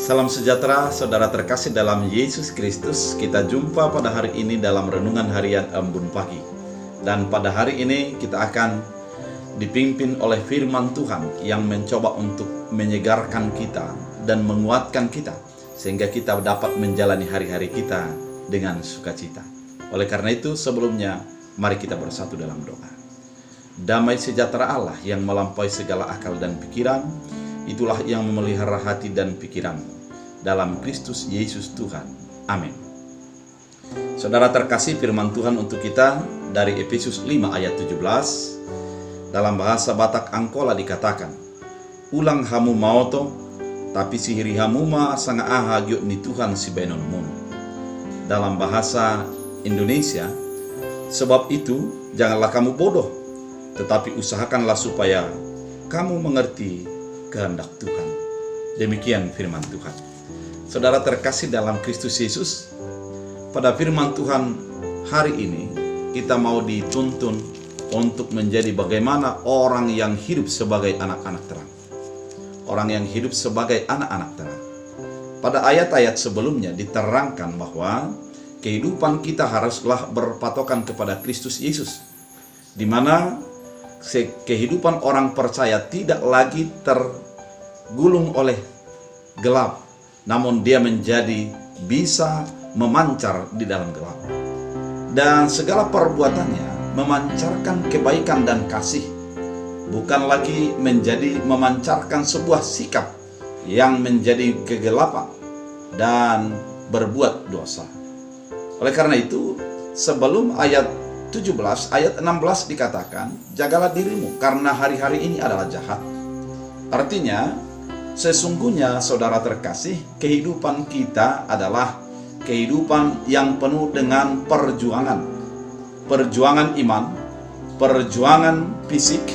Salam sejahtera saudara terkasih dalam Yesus Kristus. Kita jumpa pada hari ini dalam renungan harian Embun Pagi. Dan pada hari ini kita akan dipimpin oleh firman Tuhan yang mencoba untuk menyegarkan kita dan menguatkan kita, sehingga kita dapat menjalani hari-hari kita dengan sukacita. Oleh karena itu sebelumnya mari kita bersatu dalam doa. Damai sejahtera Allah yang melampaui segala akal dan pikiran, itulah yang memelihara hati dan pikiranmu dalam Kristus Yesus Tuhan. Amin. Saudara terkasih, firman Tuhan untuk kita dari Efesus 5 ayat 17. Dalam bahasa Batak Angkola dikatakan, ulang hamu maoto, tapi sihiri hamu ma sanga aha gyot ni Tuhan si benon mun. Dalam bahasa Indonesia, sebab itu janganlah kamu bodoh, tetapi usahakanlah supaya kamu mengerti kehendak Tuhan. Demikian firman Tuhan. Saudara terkasih dalam Kristus Yesus, pada firman Tuhan hari ini kita mau dituntun untuk menjadi bagaimana orang yang hidup sebagai anak-anak terang. Orang yang hidup sebagai anak-anak terang. Pada ayat-ayat sebelumnya diterangkan bahwa kehidupan kita haruslah berpatokan kepada Kristus Yesus, di mana kehidupan orang percaya tidak lagi tergulung oleh gelap, namun dia menjadi bisa memancar di dalam gelap. Dan segala perbuatannya memancarkan kebaikan dan kasih, bukan lagi menjadi memancarkan sebuah sikap yang menjadi kegelapan dan berbuat dosa. Oleh karena itu, sebelum ayat 17, ayat 16 dikatakan, jagalah dirimu karena hari-hari ini adalah jahat. Artinya, sesungguhnya saudara terkasih, kehidupan kita adalah kehidupan yang penuh dengan perjuangan. Perjuangan iman, perjuangan fisik,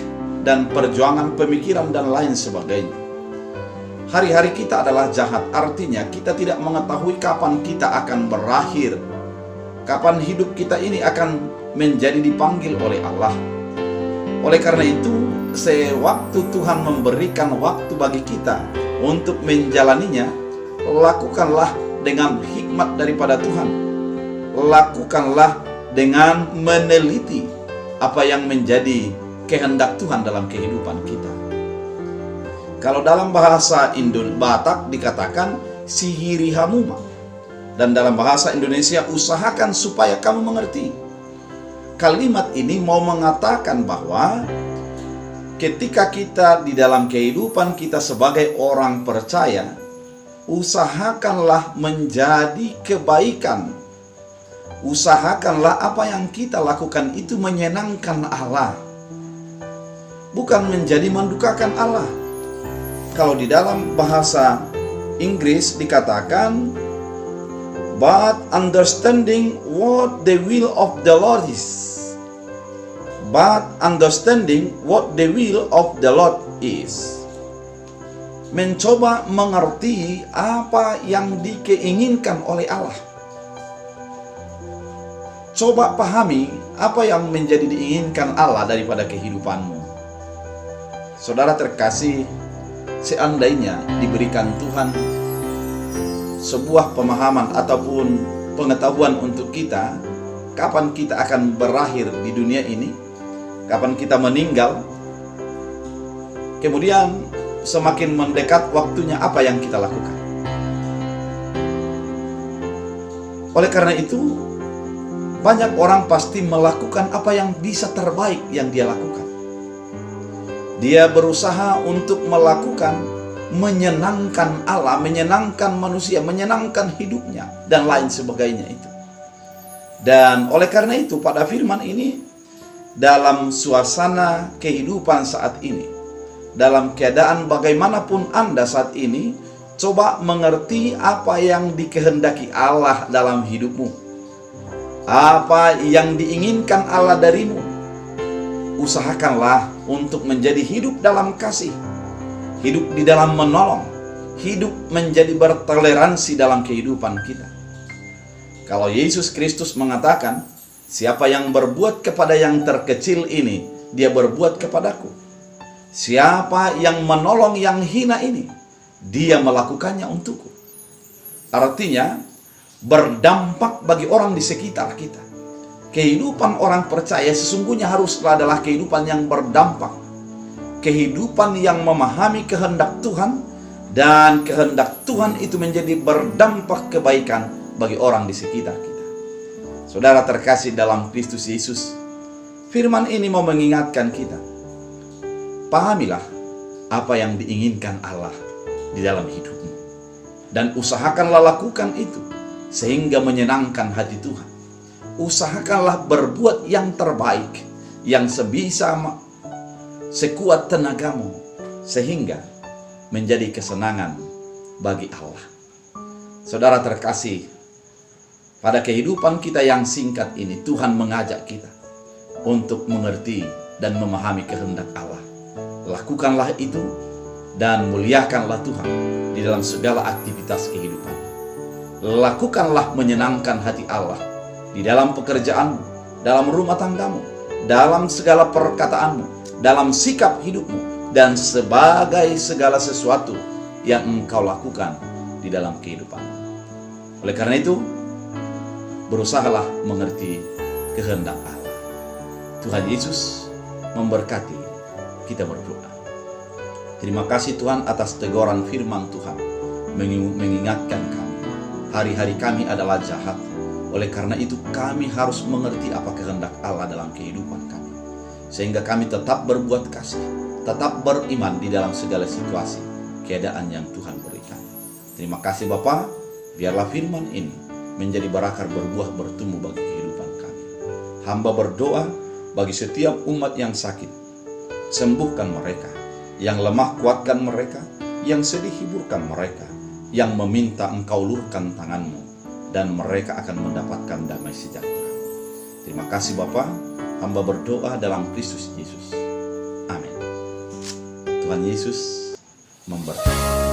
dan perjuangan pemikiran dan lain sebagainya. Hari-hari kita adalah jahat, artinya kita tidak mengetahui kapan kita akan berakhir, kapan hidup kita ini akan menjadi dipanggil oleh Allah. Oleh karena itu, sewaktu Tuhan memberikan waktu bagi kita untuk menjalaninya, lakukanlah dengan hikmat daripada Tuhan. Lakukanlah dengan meneliti apa yang menjadi kehendak Tuhan dalam kehidupan kita. Kalau dalam bahasa Batak dikatakan sihiri hamuma, dan dalam bahasa Indonesia usahakan supaya kamu mengerti. Kalimat ini mau mengatakan bahwa ketika kita di dalam kehidupan kita sebagai orang percaya, usahakanlah menjadi kebaikan. Usahakanlah apa yang kita lakukan itu menyenangkan Allah, bukan menjadi mendukakan Allah. Kalau di dalam bahasa Inggris dikatakan, but understanding what the will of the Lord is. But understanding what the will of the Lord is. Mencoba mengerti apa yang dikeinginkan oleh Allah. Coba pahami apa yang menjadi diinginkan Allah daripada kehidupanmu. Saudara terkasih, seandainya diberikan Tuhan sebuah pemahaman ataupun pengetahuan untuk kita, kapan kita akan berakhir di dunia ini, kapan kita meninggal, kemudian semakin mendekat waktunya apa yang kita lakukan. Oleh karena itu, banyak orang pasti melakukan apa yang bisa terbaik yang dia lakukan. Dia berusaha untuk melakukan menyenangkan Allah, menyenangkan manusia, menyenangkan hidupnya, dan lain sebagainya itu. Dan oleh karena itu pada firman ini, dalam suasana kehidupan saat ini, dalam keadaan bagaimanapun Anda saat ini, coba mengerti apa yang dikehendaki Allah dalam hidupmu, apa yang diinginkan Allah darimu. Usahakanlah untuk menjadi hidup dalam kasih, hidup di dalam menolong, hidup menjadi bertoleransi dalam kehidupan kita. Kalau Yesus Kristus mengatakan, siapa yang berbuat kepada yang terkecil ini, dia berbuat kepadaku. Siapa yang menolong yang hina ini, dia melakukannya untukku. Artinya berdampak bagi orang di sekitar kita. Kehidupan orang percaya sesungguhnya haruslah adalah kehidupan yang berdampak. Kehidupan yang memahami kehendak Tuhan, dan kehendak Tuhan itu menjadi berdampak kebaikan bagi orang di sekitar kita. Saudara terkasih dalam Kristus Yesus, firman ini mau mengingatkan kita, pahamilah apa yang diinginkan Allah di dalam hidupmu, dan usahakanlah lakukan itu sehingga menyenangkan hati Tuhan. Usahakanlah berbuat yang terbaik, yang sebisa sekuat tenagamu, sehingga menjadi kesenangan bagi Allah. Saudara terkasih, pada kehidupan kita yang singkat ini, Tuhan mengajak kita untuk mengerti dan memahami kehendak Allah. Lakukanlah itu dan muliakanlah Tuhan di dalam segala aktivitas kehidupan. Lakukanlah menyenangkan hati Allah di dalam pekerjaanmu, dalam rumah tanggamu, dalam segala perkataanmu, dalam sikap hidupmu, dan sebagai segala sesuatu yang engkau lakukan di dalam kehidupan. Oleh karena itu, berusahalah mengerti kehendak Allah. Tuhan Yesus memberkati. Kita berdoa. Terima kasih Tuhan atas teguran firman Tuhan, mengingatkan kami, hari-hari kami adalah jahat. Oleh karena itu kami harus mengerti apa kehendak Allah dalam kehidupan kami, sehingga kami tetap berbuat kasih, tetap beriman di dalam segala situasi keadaan yang Tuhan berikan. Terima kasih Bapa, biarlah firman ini menjadi berakar berbuah bertumbuh bagi kehidupan kami. Hamba berdoa bagi setiap umat yang sakit, sembuhkan mereka, yang lemah kuatkan mereka, yang sedih hiburkan mereka, yang meminta Engkau ulurkan tanganmu, dan mereka akan mendapatkan damai sejahtera. Terima kasih Bapa, hamba berdoa dalam Kristus Yesus. Amin. Tuhan Yesus memberkati.